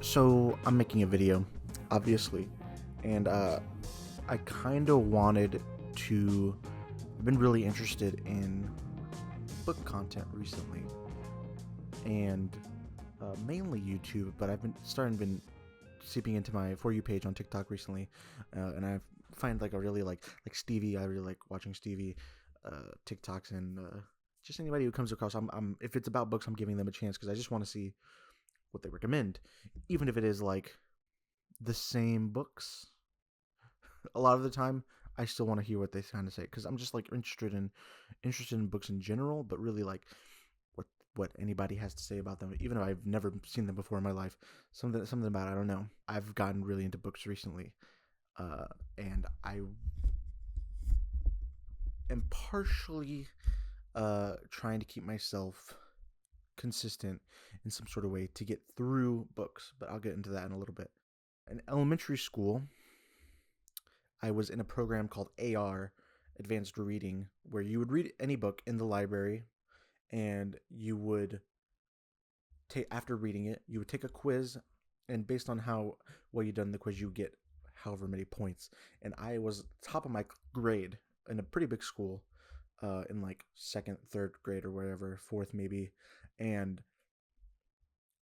So I'm making a video, obviously, and I kind of wanted to. I've been really interested in book content recently, and mainly YouTube. But I've been seeping into my For You page on TikTok recently, and I find like I really like Stevie. I really like watching Stevie TikToks and just anybody who comes across. I'm if it's about books, I'm giving them a chance because I just want to see what they recommend, even if it is like the same books. A lot of the time I still want to hear what they kind of say because I'm just like interested in books in general, but really like what what anybody has to say about them, even though I've never seen them before in my life. Something about it, I don't know. I've gotten really into books recently, uh, and I am partially trying to keep myself consistent in some sort of way to get through books, but I'll get into that in a little bit. In elementary school, I was in a program called AR, Advanced Reading, where you would read any book in the library and you would take after reading it, you would take a quiz, and based on how well you done in the quiz, you get however many points. And I was top of my grade in a pretty big school, in like second, third grade or whatever, fourth maybe, and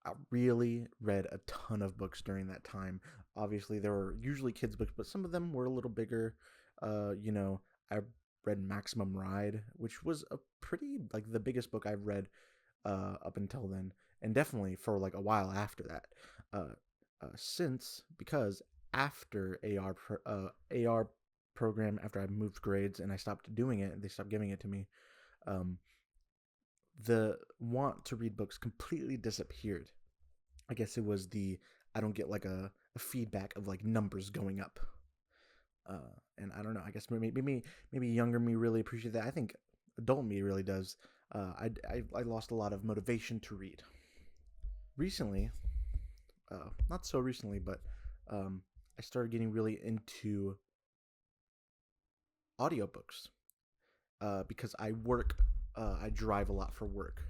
I really read a ton of books during that time. Obviously, there were usually kids' books, but some of them were a little bigger. I read Maximum Ride, which was a pretty like the biggest book I've read up until then, and definitely for like a while after that. Uh, since because after AR program, after I moved grades and I stopped doing it, they stopped giving it to me. Um, the want to read books completely disappeared. I guess it was the I don't get like a feedback of like numbers going up. And I don't know. I guess maybe younger me really appreciate that. I think adult me really does. I lost a lot of motivation to read recently. Not so recently, but I started getting really into audiobooks because I work. I drive a lot for work,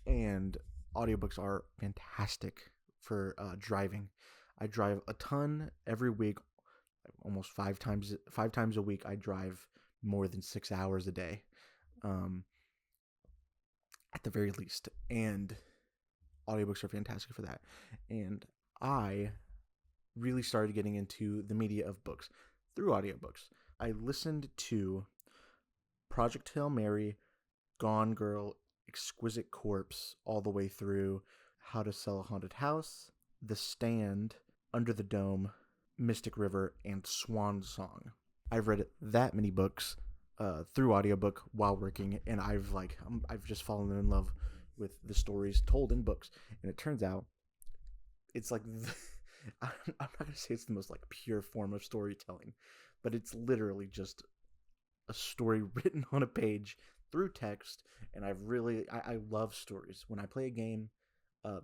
and audiobooks are fantastic for driving. I drive a ton every week, almost five times a week. I drive more than 6 hours a day, um, at the very least, and audiobooks are fantastic for that. And I really started getting into the media of books through audiobooks. I listened to Project Hail Mary, Gone Girl, Exquisite Corpse, all the way through How to Sell a Haunted House, The Stand, Under the Dome, Mystic River, and Swan Song. I've read that many books through audiobook while working, and I've just fallen in love with the stories told in books. And it turns out it's like I'm not gonna say it's the most like pure form of storytelling, but it's literally just a story written on a page through text. And I love stories. When I play a game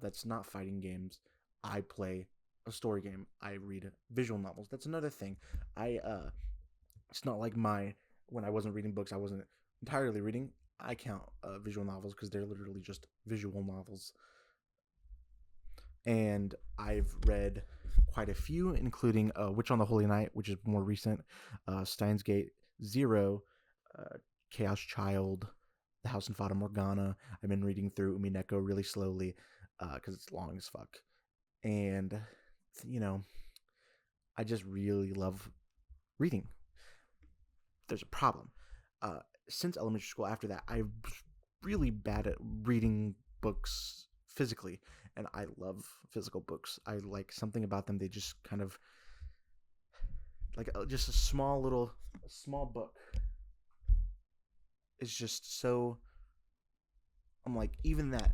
that's not fighting games, I play a story game. I read visual novels. That's another thing. I It's not like my when I wasn't reading books, I wasn't entirely reading. I count visual novels because they're literally just visual novels. And I've read quite a few, including Witch on the Holy Night, which is more recent, Steins Gate Zero, Chaos Child, The House in Fata Morgana. I've been reading through Umineko really slowly because it's long as fuck. And, you know, I just really love reading. There's a problem. Since elementary school, after that, I was really bad at reading books physically, and I love physical books. I like something about them. They just kind of like just a small book is just so. I'm like even that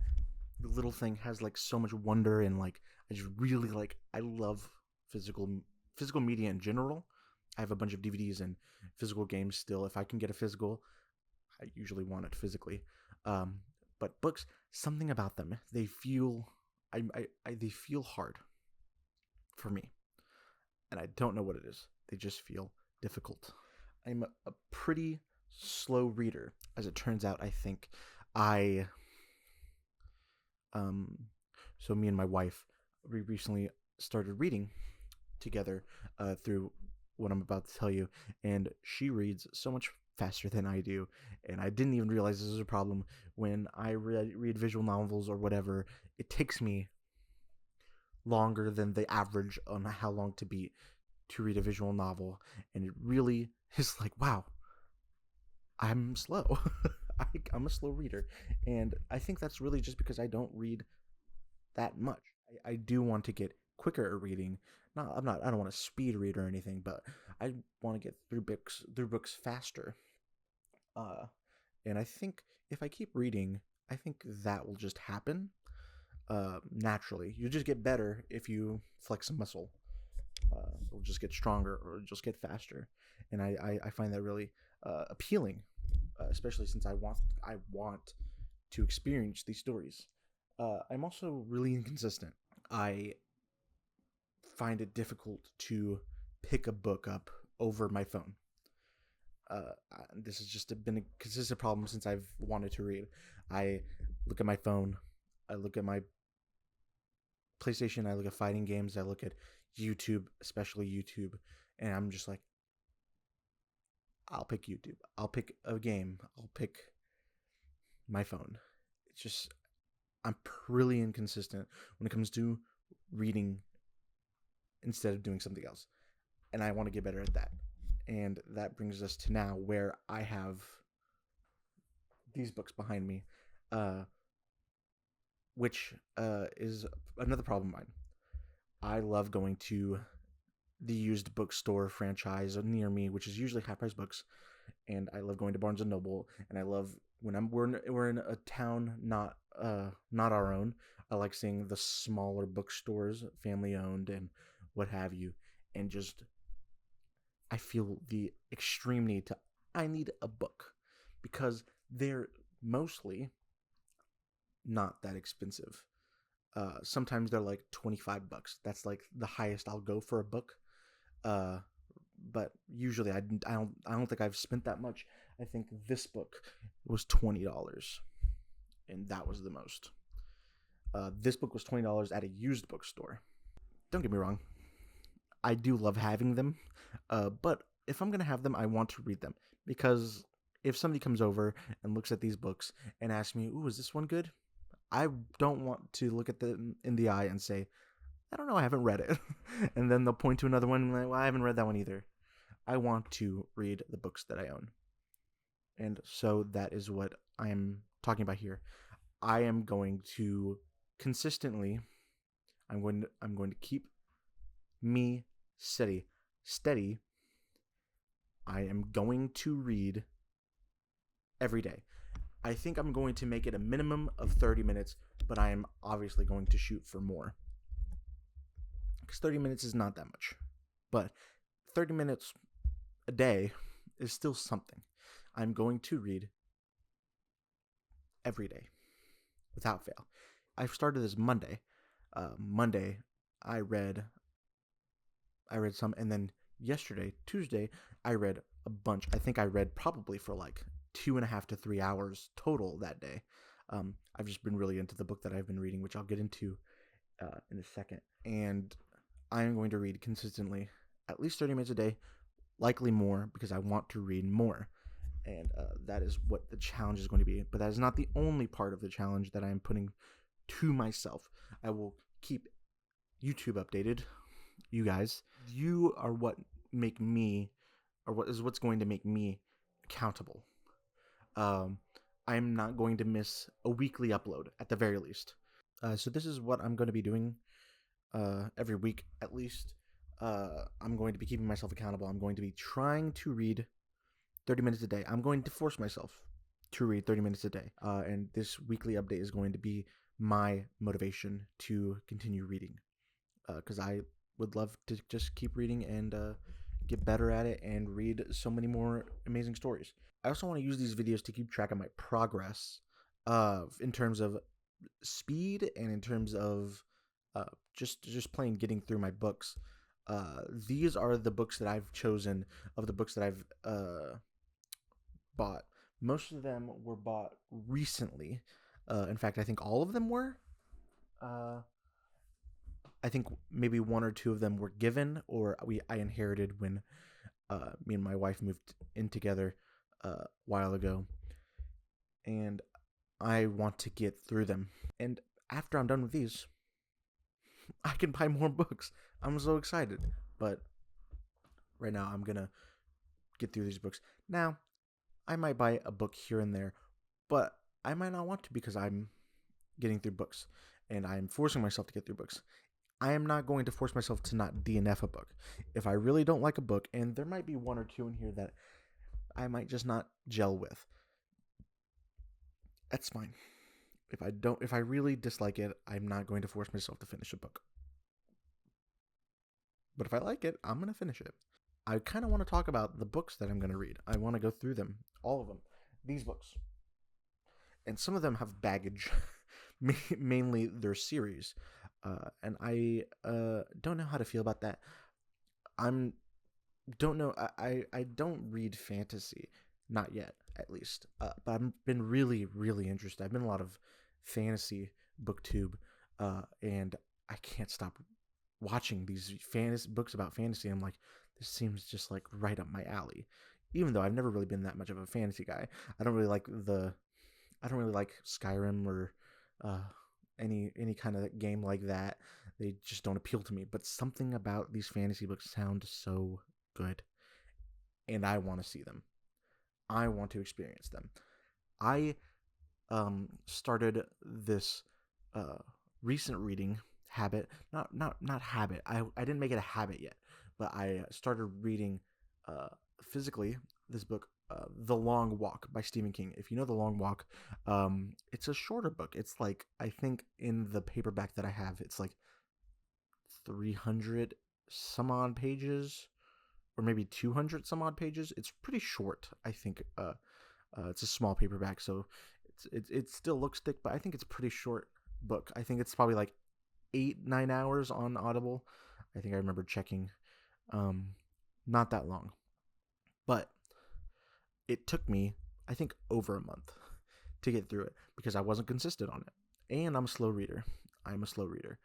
little thing has like so much wonder and like I just really like I love physical physical media in general. I have a bunch of DVDs and physical games still. If I can get a physical, I usually want it physically. Um, but books, something about them, they feel, they feel hard for me, and I don't know what it is. They just feel difficult. I'm a pretty slow reader, as it turns out. I think I um So me and my wife, we recently started reading together through what I'm about to tell you, and she reads so much faster than I do, and I didn't even realize this was a problem. When I read visual novels or whatever, it takes me longer than the average on how long to beat to read a visual novel, and it really is like, wow, I'm slow. I'm a slow reader, and I think that's really just because I don't read that much. I do want to get quicker at reading. Not, I'm not. I don't want to speed read or anything, but I want to get through books faster. Uh, and I think if I keep reading, I think that will just happen naturally. You just get better if you flex a muscle. It'll just get stronger or just get faster, and I find that really appealing, especially since I want to experience these stories. I'm also really inconsistent. I find it difficult to pick a book up over my phone. This has just been a consistent problem since I've wanted to read. I look at my phone, I look at my PlayStation, I look at fighting games, I look at YouTube, especially YouTube, and I'm just like, I'll pick YouTube. I'll pick a game. I'll pick my phone. It's just, I'm really inconsistent when it comes to reading instead of doing something else. And I want to get better at that. And that brings us to now where I have these books behind me, uh, which is another problem of mine. I love going to the used bookstore franchise near me, which is usually Half Price Books, and I love going to Barnes and Noble, and I love when we're in a town not our own. I like seeing the smaller bookstores, family owned and what have you, and just I feel the extreme need to I need a book because they're mostly not that expensive. Sometimes they're like $25. That's like the highest I'll go for a book. Uh, but usually I don't think I've spent that much. I think this book was $20, and that was the most. This book was $20 at a used bookstore. Don't get me wrong, I do love having them, but if I'm gonna have them, I want to read them because if somebody comes over and looks at these books and asks me, "Ooh, is this one good?" I don't want to look at them in the eye and say, "I don't know, I haven't read it," and then they'll point to another one and like, "Well, I haven't read that one either." I want to read the books that I own, and so that is what I am talking about here. I am going to consistently. I'm going to keep me steady. I am going to read every day. I think I'm going to make it a minimum of 30 minutes, but I am obviously going to shoot for more. Because 30 minutes is not that much. But 30 minutes a day is still something. I'm going to read every day without fail. I started this Monday. Monday, I read some, and then yesterday, Tuesday, I read a bunch. I think I read probably for like 2.5 to 3 hours total that day. I've just been really into the book that I've been reading, which I'll get into in a second. And I am going to read consistently, at least 30 minutes a day, likely more because I want to read more. And that is what the challenge is going to be. But that is not the only part of the challenge that I am putting to myself. I will keep YouTube updated. You guys, you are what make me, or what's going to make me accountable. Um, I'm not going to miss a weekly upload at the very least. So this is what I'm going to be doing every week at least. I'm going to be keeping myself accountable. I'm going to be trying to read 30 minutes a day. I'm going to force myself to read 30 minutes a day. And this weekly update is going to be my motivation to continue reading. Because I would love to just keep reading and get better at it and read so many more amazing stories. I also want to use these videos to keep track of my progress in terms of speed and in terms of just plain getting through my books. These are the books that I've chosen of the books that I've bought. Most of them were bought recently. In fact, I think all of them were. Uh, I think maybe one or two of them were given, or I inherited when me and my wife moved in together a while ago, and I want to get through them. And after I'm done with these, I can buy more books. I'm so excited. But right now, I'm gonna get through these books. Now, I might buy a book here and there, but I might not want to because I'm getting through books and I'm forcing myself to get through books. I am not going to force myself to not DNF a book. If I really don't like a book, and there might be one or two in here that I might just not gel with, that's fine. If I really dislike it, I'm not going to force myself to finish a book. But if I like it, I'm going to finish it. I kind of want to talk about the books that I'm going to read. I want to go through them, all of them. These books. And some of them have baggage, mainly their series. And I don't know how to feel about that. I'm don't know. I don't read fantasy, not yet, at least. But I've been really, really interested. I've been a lot of fantasy booktube, and I can't stop watching these fantasy books about fantasy. I'm like, this seems just like right up my alley. Even though I've never really been that much of a fantasy guy, I don't really like Skyrim or uh, any kind of game like that. They just don't appeal to me. But something about these fantasy books sound so good, and I want to see them. I want to experience them. I started this uh, recent reading habit. Not habit. I didn't make it a habit yet, but I started reading physically this book, The Long Walk by Stephen King. If you know The Long Walk, it's a shorter book. It's like, I think in the paperback that I have, it's like 300 some odd pages, or maybe 200 some odd pages. It's pretty short, I think. It's a small paperback, so it still looks thick, but I think it's a pretty short book. I think it's probably like 8-9 hours on Audible. I think I remember checking. Um, Not that long, but it took me, I think, over a month to get through it because I wasn't consistent on it, and I'm a slow reader. I'm a slow reader,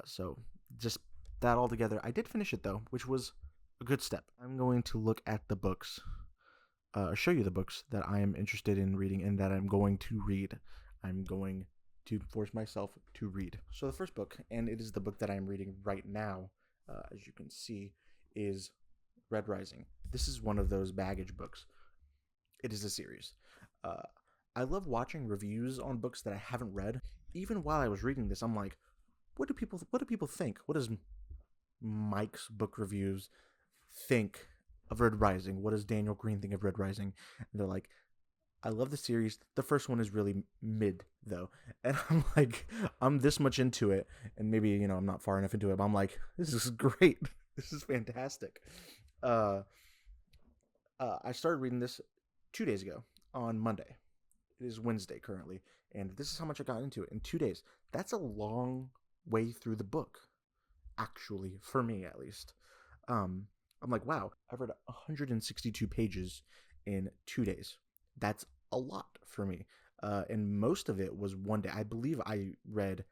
so just that all together, I did finish it though, which was a good step. I'm going to look at the books, show you the books that I am interested in reading and that I'm going to read. I'm going to force myself to read. So the first book, and it is the book that I'm reading right now, as you can see, is Red Rising. This is one of those baggage books. It is a series. Uh, I love watching reviews on books that I haven't read. Even while I was reading this, I'm like, what do people think? What does Mike's book reviews think of Red Rising? What does Daniel Green think of Red Rising? And they're like, I love the series. The first one is really mid though. And I'm like, I'm this much into it, and maybe, I'm not far enough into it, but I'm like, this is great. This is fantastic. Uh, I started reading this 2 days ago on Monday. It is Wednesday currently, and this is how much I got into it in 2 days. That's a long way through the book, actually, for me at least. I'm like, wow, I've read 162 pages in 2 days. That's a lot for me. And most of it was one day. I believe I read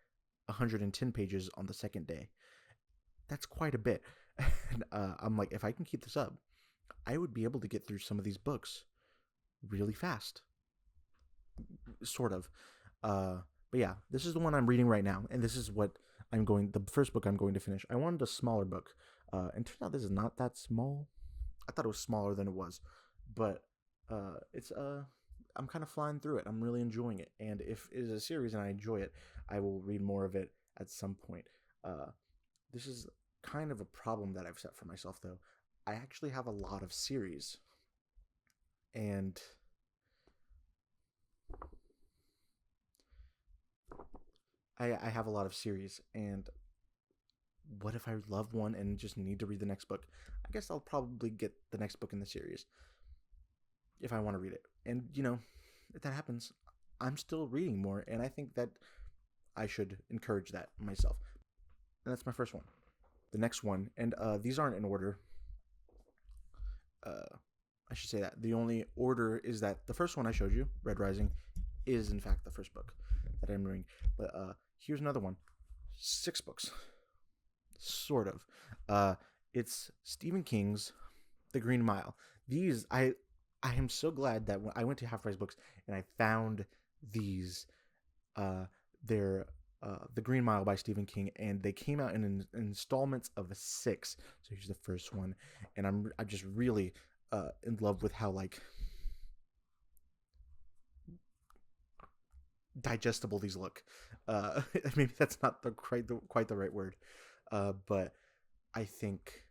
110 pages on the second day. That's quite a bit. And I'm like, if I can keep this up, I would be able to get through some of these books really fast. Sort of. But yeah, this is the one I'm reading right now, and this is the first book I'm going to finish. I wanted a smaller book, and turns out this is not that small. I thought it was smaller than it was, but I'm kind of flying through it. I'm really enjoying it, and if it is a series and I enjoy it, I will read more of it at some point. This is kind of a problem that I've set for myself, though. I actually have a lot of series, and I have a lot of series, and what if I love one and just need to read the next book? I guess I'll probably get the next book in the series if I want to read it. And, if that happens, I'm still reading more, and I think that I should encourage that myself. And that's my first one. The next one, and these aren't in order. I should say that. The only order is that the first one I showed you, Red Rising, is in fact the first book that I'm reading. But Here's another one. 6 books. Sort of. It's Stephen King's The Green Mile. These I am so glad that when I went to Half Price Books and I found these. They're The Green Mile by Stephen King, and they came out in installments of 6. So here's the first one, and I'm just really in love with how like digestible these look. Maybe that's not quite the right word, but I think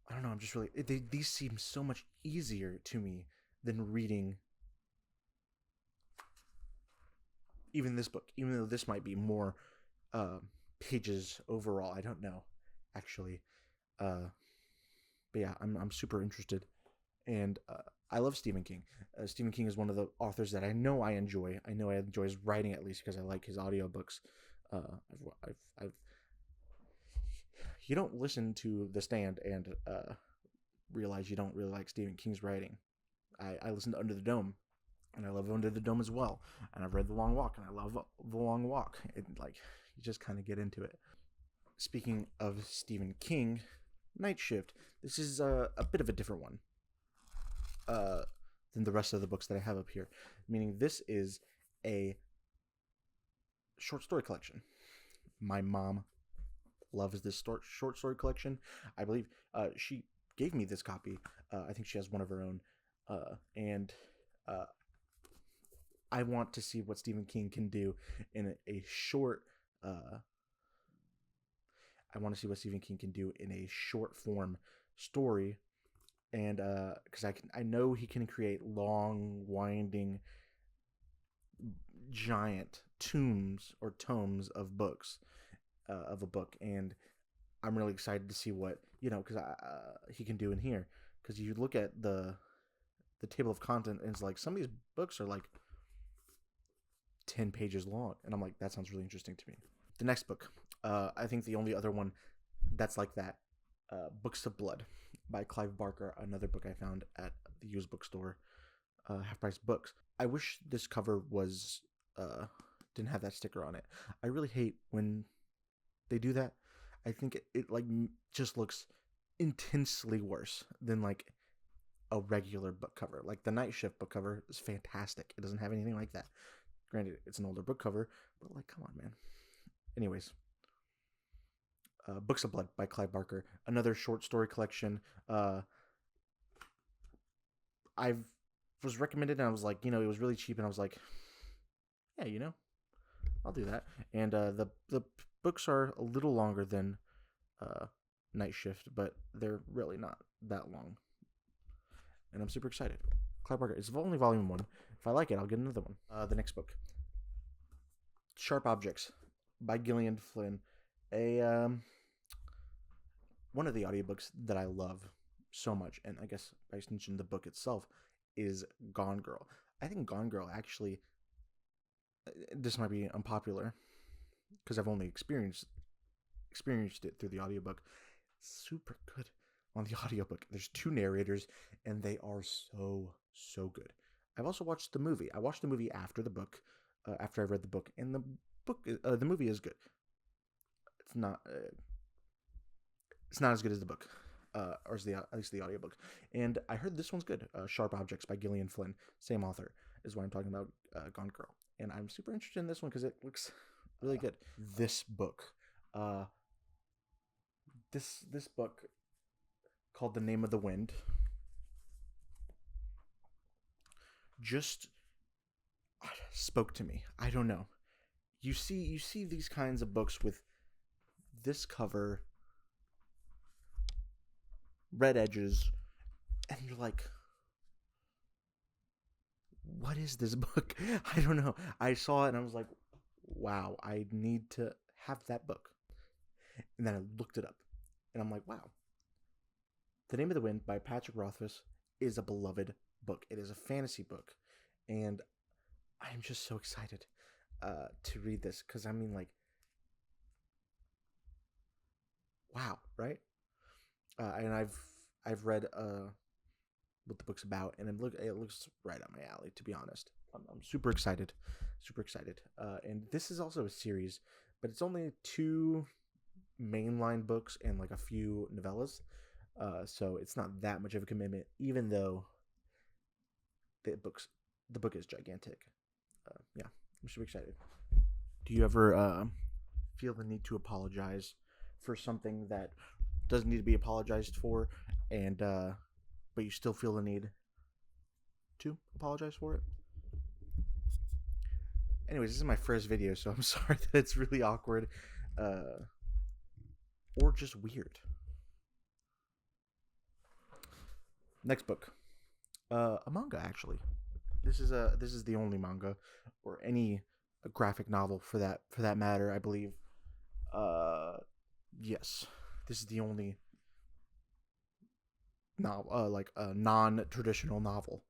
I don't know. I'm just really these seem so much easier to me than reading even this book, even though this might be more pages overall. I don't know, actually. Uh, but yeah, I'm super interested, and I love Stephen King. Stephen King is one of the authors that I know I enjoy. I know I enjoy his writing at least because I like his audiobooks. I've you don't listen to The Stand and realize you don't really like Stephen King's writing. I listen to Under the Dome, and I love Under the Dome as well. And I've read The Long Walk, and I love The Long Walk. Like you just kind of get into it. Speaking of Stephen King, Night Shift. This is a bit of a different one than the rest of the books that I have up here. Meaning this is a short story collection. My mom loves this short story collection. I believe she gave me this copy. I think she has one of her own. And I want to see what Stephen King can do in a short. I want to see what Stephen King can do in a short form story, and because I know he can create long, winding, giant tomes of books, of a book, and I'm really excited to see what because he can do in here. Because you look at the table of content, and it's like some of these books are like 10 pages long, and I'm like, that sounds really interesting to me. The next book, I think the only other one that's like that, Books of Blood by Clive Barker, another book I found at the used bookstore, Half Price Books. I wish this cover was didn't have that sticker on it. I really hate when they do that. I think it like just looks intensely worse than like a regular book cover. Like the Night Shift book cover is fantastic. It doesn't have anything like that. Granted, it's an older book cover, but like, come on, man. Anyways, Books of Blood by Clive Barker, another short story collection. I was recommended, and I was like, it was really cheap, and I was like, yeah, I'll do that. And the books are a little longer than Night Shift, but they're really not that long. And I'm super excited. Clive Barker. It's only volume 1. If I like it, I'll get another one. The next book, Sharp Objects by Gillian Flynn. One of the audiobooks that I love so much, and I guess by extension the book itself, is Gone Girl. I think Gone Girl actually, this might be unpopular because I've only experienced it through the audiobook. Super good on the audiobook. There's 2 narrators, and they are so good. I've also watched the movie. I watched the movie after the book, after I read the book, and the movie is good. It's not as good as the book, or as at least the audiobook. And I heard this one's good. Sharp Objects by Gillian Flynn, same author, is what I'm talking about. Gone Girl, and I'm super interested in this one because it looks really good. This book, this book called The Name of the Wind, just spoke to me. I don't know. You see these kinds of books with this cover, red edges, and you're like, what is this book? I don't know. I saw it and I was like, wow, I need to have that book. And then I looked it up, and I'm like, wow. The Name of the Wind by Patrick Rothfuss is a beloved book. It is a fantasy book, and I'm just so excited to read this because I mean, like, wow, right? And I've read what the book's about, and it looks right up my alley. To be honest, I'm super excited, super excited. And this is also a series, but it's only 2 mainline books and like a few novellas. So it's not that much of a commitment, even though the books the book is gigantic. Yeah, I'm super excited. Do you ever feel the need to apologize for something that doesn't need to be apologized for, and but you still feel the need to apologize for it? Anyways, this is my first video, so I'm sorry that it's really awkward, uh, or just weird. Next book, a manga actually. This is the only manga, or any graphic novel for that matter. I believe. Uh, yes, this is the only novel, like a non-traditional novel,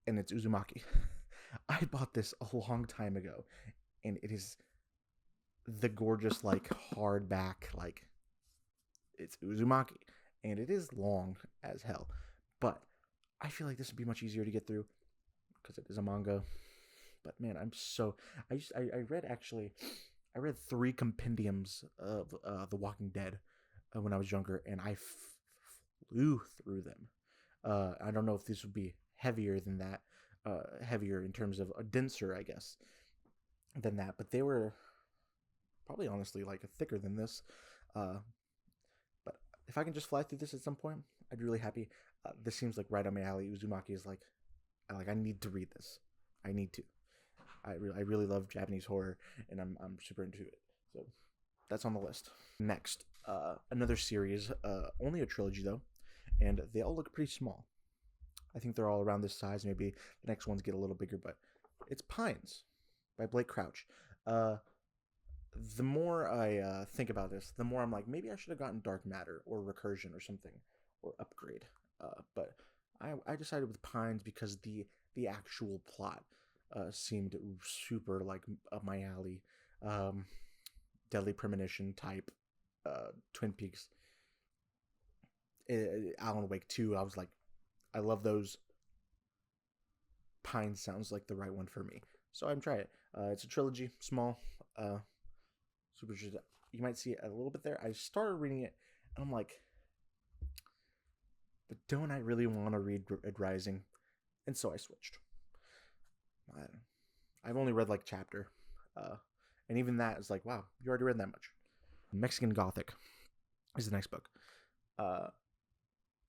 and it's Uzumaki. I bought this a long time ago, and it is the gorgeous like hardback, like it's Uzumaki, and it is long as hell, but I feel like this would be much easier to get through because it is a manga. But man, I read actually, I read 3 compendiums of The Walking Dead when I was younger, and I flew through them. I don't know if this would be heavier than that, heavier in terms of denser, I guess, than that, but they were probably honestly like thicker than this. Uh, but if I can just fly through this at some point, I'd be really happy. This seems like right on my alley. Uzumaki is like, I need to read this. I need to. I really love Japanese horror, and I'm super into it. So that's on the list. Next, another series, only a trilogy though, and they all look pretty small. I think they're all around this size. Maybe the next ones get a little bigger, but it's Pines by Blake Crouch. Uh, the more I think about this, the more I'm like, maybe I should have gotten Dark Matter or Recursion or something, or Upgrade. But I decided with Pines because the actual plot seemed super like up my alley. Um, Deadly Premonition type, Twin Peaks, Alan Wake 2. I was like, I love those. Pine sounds like the right one for me, so I'm trying it. It's a trilogy, small, super. You might see it a little bit there. I started reading it, and I'm like, but don't I really want to read Red Rising? And so I switched. I've only read like a chapter, and even that is like, wow, you already read that much. Mexican Gothic is the next book. Uh,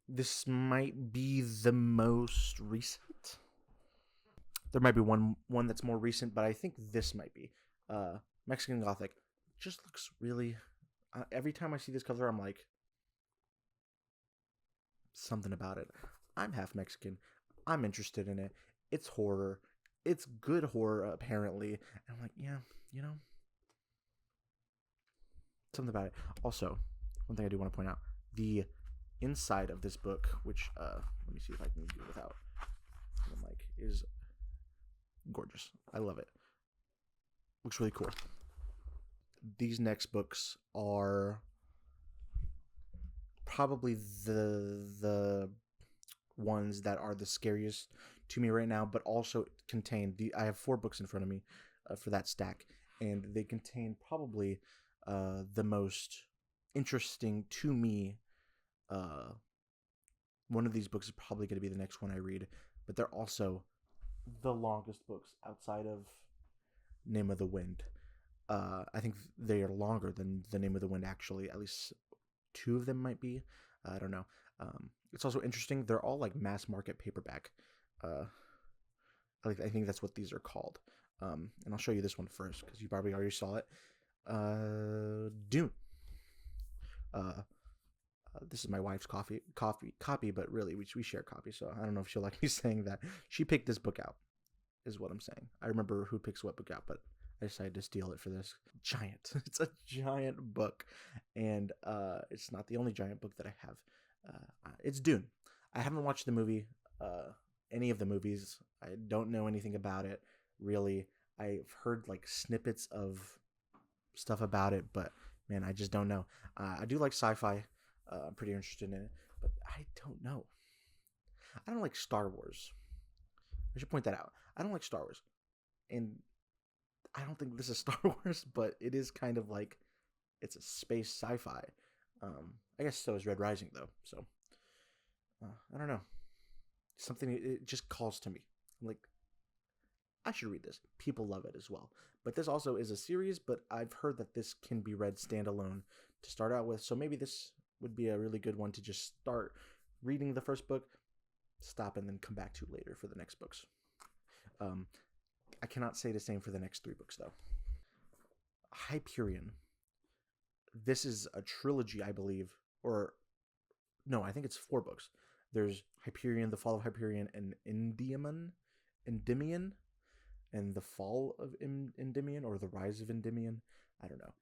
this might be the most recent. There might be one that's more recent, but I think this might be. Mexican Gothic just looks really. Every time I see this cover, I'm like, something about it. I'm half Mexican. I'm interested in it. It's horror. It's good horror, apparently. And I'm like, yeah, you know, something about it. Also, one thing I do want to point out: the inside of this book, which let me see if I can do it without the mic, is gorgeous. I love it. Looks really cool. These next books are probably the ones that are the scariest to me right now, but also contain I have 4 books in front of me for that stack, and they contain probably the most interesting to me. One of these books is probably going to be the next one I read, but they're also the longest books outside of Name of the Wind. I think they are longer than the Name of the Wind, actually. At least 2 of them might be. I don't know. It's also interesting. They're all like mass market paperback. I think that's what these are called. And I'll show you this one first because you probably already saw it. Dune. This is my wife's copy, but really we share copy, so I don't know if she'll like me saying that. She picked this book out, is what I'm saying. I remember who picks what book out, but I decided to steal it for this. Giant. It's a giant book, and it's not the only giant book that I have. It's Dune. I haven't watched the movie, any of the movies. I don't know anything about it, really. I've heard like snippets of stuff about it, but man, I just don't know. I do like sci-fi. I'm pretty interested in it, but I don't know. I don't like Star Wars. I should point that out. I don't like Star Wars. And I don't think this is Star Wars, but it is kind of like it's a space sci-fi. I guess so is Red Rising though. So I don't know. Something it just calls to me. I'm like, I should read this. People love it as well. But this also is a series, but I've heard that this can be read standalone to start out with. So maybe this would be a really good one to just start reading the first book, stop, and then come back to later for the next books. I cannot say the same for the next 3 books, though. Hyperion. This is a trilogy, I believe. Or, no, I think it's 4 books. There's Hyperion, The Fall of Hyperion, and Endymion, and The Fall of Endymion, or The Rise of Endymion. I don't know.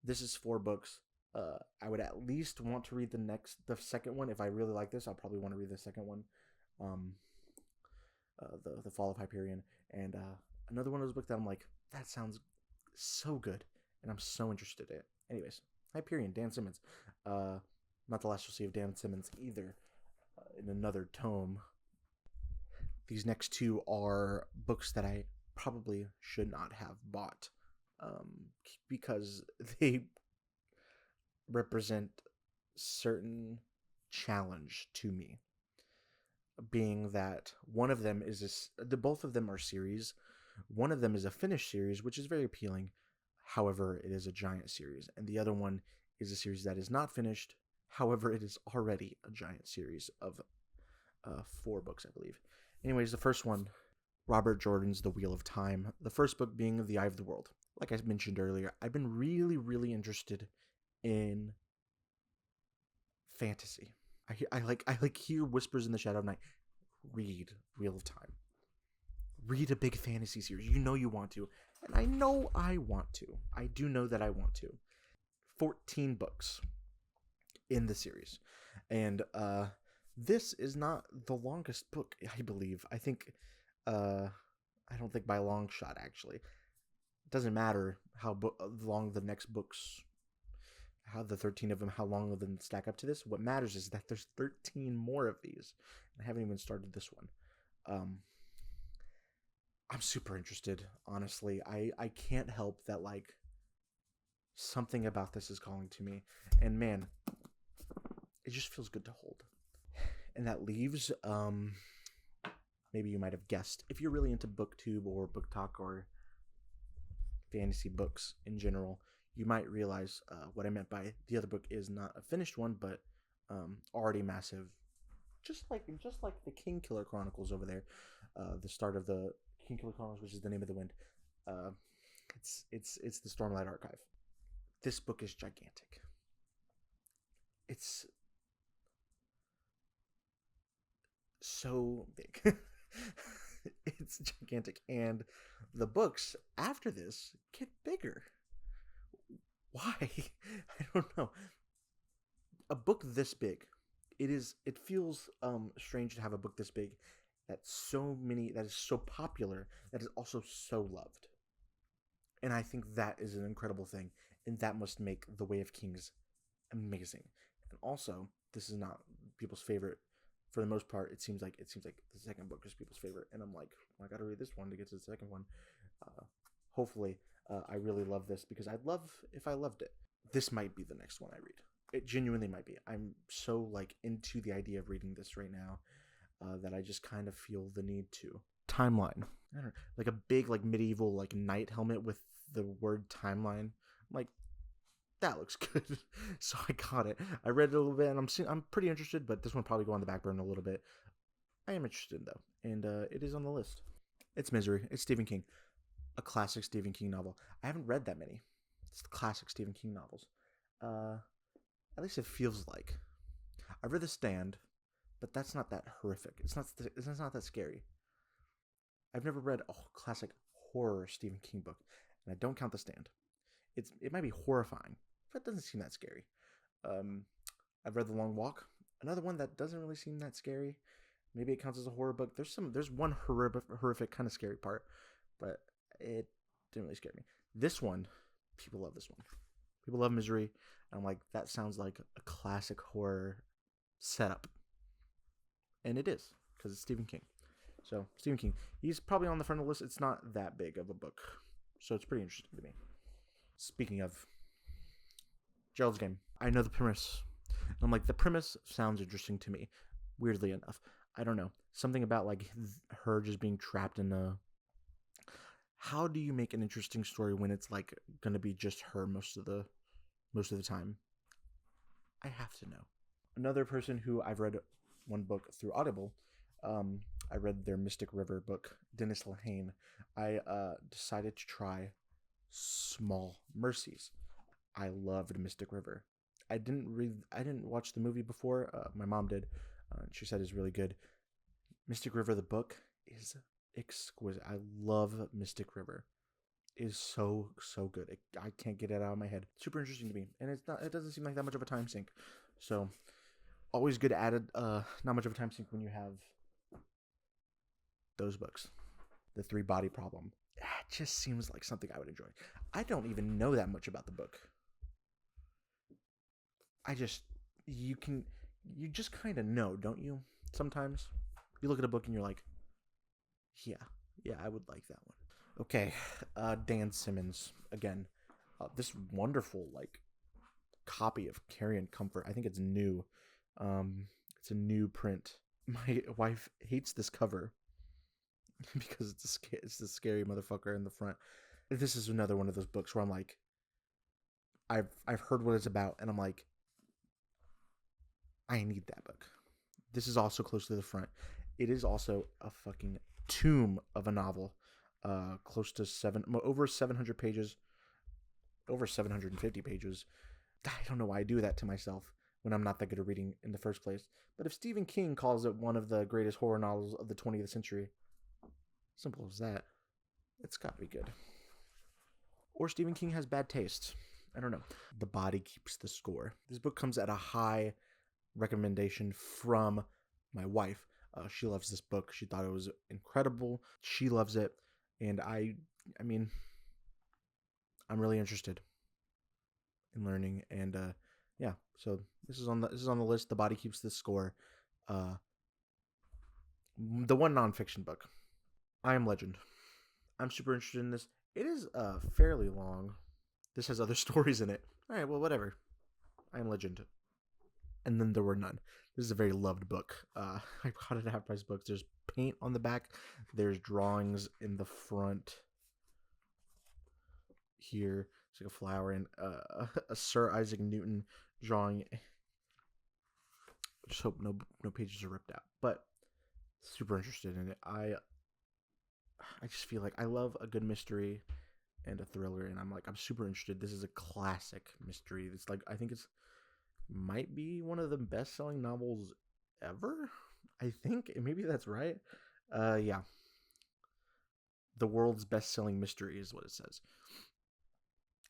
This is 4 books. I would at least want to read the second one. If I really like this, I'll probably want to read the second one. The Fall of Hyperion. And another one of those books that I'm like, that sounds so good, and I'm so interested in it. Anyways, Hyperion, Dan Simmons. Not the last you'll see of Dan Simmons either. In another tome. These next 2 are books that I probably should not have bought, because they represent certain challenge to me. Being that one of them is both of them are series. One of them is a finished series, which is very appealing. However, it is a giant series, and the other one is a series that is not finished. However, it is already a giant series of 4 books, I believe. Anyways, the first one, Robert Jordan's The Wheel of Time. The first book being The Eye of the World. Like I mentioned earlier, I've been really, really interested in fantasy. I like hear whispers in the shadow of night. Read Wheel of Time. Read a big fantasy series. You know you want to. And I know I want to. I do know that I want to. 14 books in the series. And this is not the longest book, I believe. I think I don't think by a long shot, actually. It doesn't matter how long the next books, how the 13 of them, how long of them stack up to this. What matters is that there's 13 more of these. I haven't even started this one. I'm super interested, honestly. I can't help that, like, something about this is calling to me. And man, it just feels good to hold. And that leaves, maybe you might have guessed, if you're really into BookTube or BookTok or fantasy books in general, you might realize what I meant by the other book is not a finished one, but already massive. Just like the Kingkiller Chronicles over there, the start of the Kingkiller Chronicles, which is the Name of the Wind. It's the Stormlight Archive. This book is gigantic. It's so big. It's gigantic, and the books after this get bigger. Why? I don't know. A book this big, it feels strange to have a book this big that is so popular, that is also so loved. And I think that is an incredible thing, and that must make The Way of Kings amazing. And also, this is not people's favorite. For the most part, it seems like the second book is people's favorite, and I'm like, well, I gotta read this one to get to the second one. Hopefully, I really love this, because I'd love if I loved it. This might be the next one I read. It genuinely might be. I'm so like into the idea of reading this right now that I just kind of feel the need to. Timeline. I don't know, like a big like medieval like knight helmet with the word timeline. I'm like, that looks good. So I got it. I read it a little bit, and I'm pretty interested, but this one probably go on the back burner a little bit. I am interested though, and it is on the list. It's Misery. It's Stephen King, a classic Stephen King novel. I haven't read that many. It's the classic Stephen King novels. At least it feels like. I've read The Stand, but that's not that horrific. It's not that scary. I've never read a classic horror Stephen King book, and I don't count The Stand. It might be horrifying, but it doesn't seem that scary. I've read The Long Walk, another one that doesn't really seem that scary. Maybe it counts as a horror book. There's one horrific kind of scary part, but it didn't really scare me. This one, people love this one. People love Misery. And I'm like, that sounds like a classic horror setup. And it is, because it's Stephen King. So, Stephen King. He's probably on the front of the list. It's not that big of a book. So, it's pretty interesting to me. Speaking of Gerald's Game, I know the premise. I'm like, the premise sounds interesting to me. Weirdly enough. I don't know. Something about, like, her just being trapped in a... How do you make an interesting story when it's, like, going to be just her most of the time? I have to know. Another person who I've read one book through Audible, I read their Mystic River book, Dennis Lehane. I decided to try Small Mercies. I loved Mystic River. I didn't watch the movie before. My mom did. She said it's really good. Mystic River, the book, is exquisite. I love Mystic River. It is so good. I can't get it out of my head. Super interesting to me, and it doesn't seem like that much of a time sink. So always good added. Not much of a time sink when you have those books. The Three Body Problem. It just seems like something I would enjoy. I don't even know that much about the book. You just kind of know, don't you? Sometimes you look at a book and you're like, yeah, I would like that one. Okay, Dan Simmons again. This wonderful copy of Carrion Comfort. I think it's new. It's a new print. My wife hates this cover because it's the scary motherfucker in the front. This is another one of those books where I'm like, I've heard what it's about, and I'm like, I need that book. This is also close to the front. It is also a fucking tomb of a novel. Close to over 700 pages, over 750 pages. I don't know why I do that to myself when I'm not that good at reading in the first place. But if Stephen King calls it one of the greatest horror novels of the 20th century, simple as that, it's got to be good. Or Stephen King has bad taste. I don't know. The Body Keeps the Score. This book comes at a high recommendation from my wife. She loves this book. She thought it was incredible. She loves it. And I mean, I'm really interested in learning. And yeah, so this is on the list. The Body Keeps the Score. The one nonfiction book, I Am Legend. I'm super interested in this. It is fairly long. This has other stories in it. All right, well, whatever. I Am Legend. And Then There Were None. This is a very loved book. I got it at Half Price Books. There's paint on the back. There's drawings in the front. Here, it's like a flower and a Sir Isaac Newton drawing. Just hope no pages are ripped out. But super interested in it. I just feel like I love a good mystery and a thriller, and I'm super interested. This is a classic mystery. It's like, I think it's might be one of the best-selling novels ever. I think maybe that's right. Yeah. The world's best-selling mystery is what it says.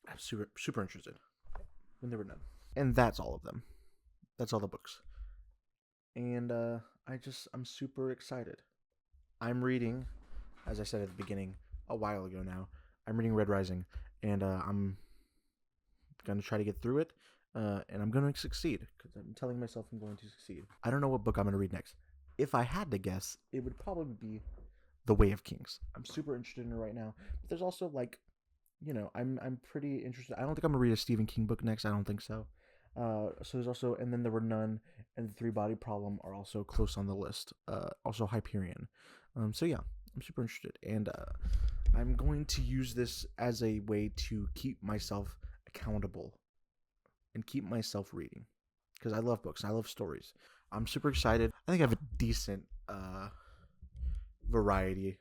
I'm super interested. When There Were None. And that's all of them. That's all the books. And I'm super excited. I'm reading, as I said at the beginning, a while ago now, I'm reading Red Rising, and I'm going to try to get through it, and I'm going to succeed, because I'm telling myself I'm going to succeed. I don't know what book I'm going to read next. If I had to guess, it would probably be The Way of Kings. I'm super interested in it right now, but there's also, I'm pretty interested. I don't think I'm going to read a Stephen King book next. I don't think so. So there's also, and Then There Were None, and The Three Body Problem are also close on the list. Also Hyperion. So yeah, I'm super interested, and I'm going to use this as a way to keep myself accountable and keep myself reading, because I love books. I love stories. I'm super excited. I think I have a decent variety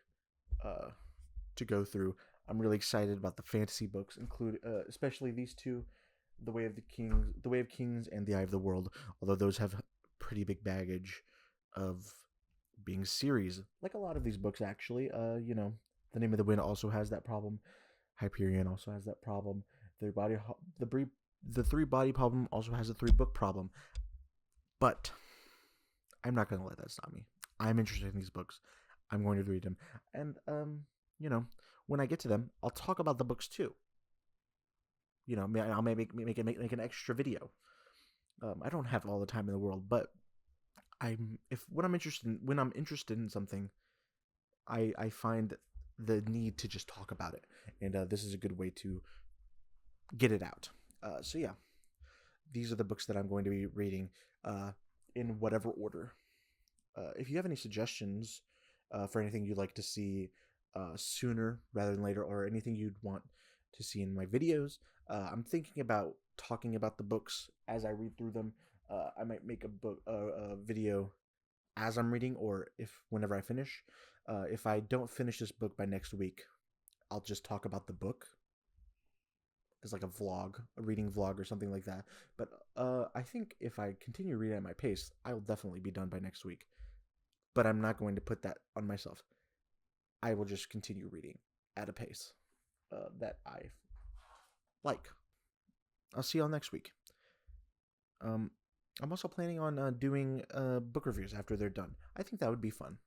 to go through. I'm really excited about the fantasy books, especially these two, The Way of Kings, and The Eye of the World. Although those have pretty big baggage of being series, like a lot of these books actually. The Name of the Wind also has that problem. Hyperion also has that problem. The Three Body Problem also has a 3-book problem. But I'm not going to let that stop me. I'm interested in these books. I'm going to read them. And, when I get to them, I'll talk about the books too. I'll make an extra video. I don't have all the time in the world, but when I'm interested in something, I find the need to just talk about it, and this is a good way to get it out. So yeah, these are the books that I'm going to be reading in whatever order. If you have any suggestions for anything you'd like to see sooner rather than later, or anything you'd want to see in my videos, I'm thinking about talking about the books as I read through them. I might make a video as I'm reading, or if whenever I finish. If I don't finish this book by next week, I'll just talk about the book as like a vlog, a reading vlog or something like that. But I think if I continue reading at my pace, I will definitely be done by next week. But I'm not going to put that on myself. I will just continue reading at a pace that I like. I'll see y'all next week. I'm also planning on doing book reviews after they're done. I think that would be fun.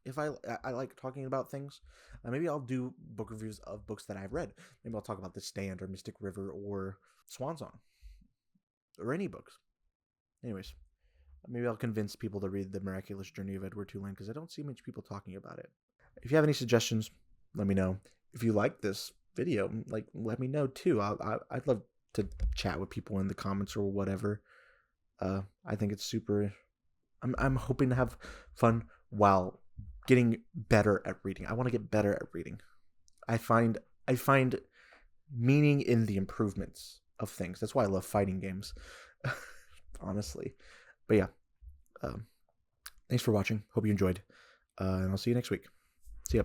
If I like talking about things, maybe I'll do book reviews of books that I've read. Maybe I'll talk about The Stand or Mystic River or Swan Song or any books. Anyways, maybe I'll convince people to read The Miraculous Journey of Edward Tulane, because I don't see much people talking about it. If you have any suggestions, let me know. If you like this video, like, let me know too. I'd love to chat with people in the comments or whatever. I think it's super. I'm hoping to have fun while getting better at reading. I want to get better at reading. I find meaning in the improvements of things. That's why I love fighting games, honestly. But yeah, thanks for watching. Hope you enjoyed, and I'll see you next week. See ya.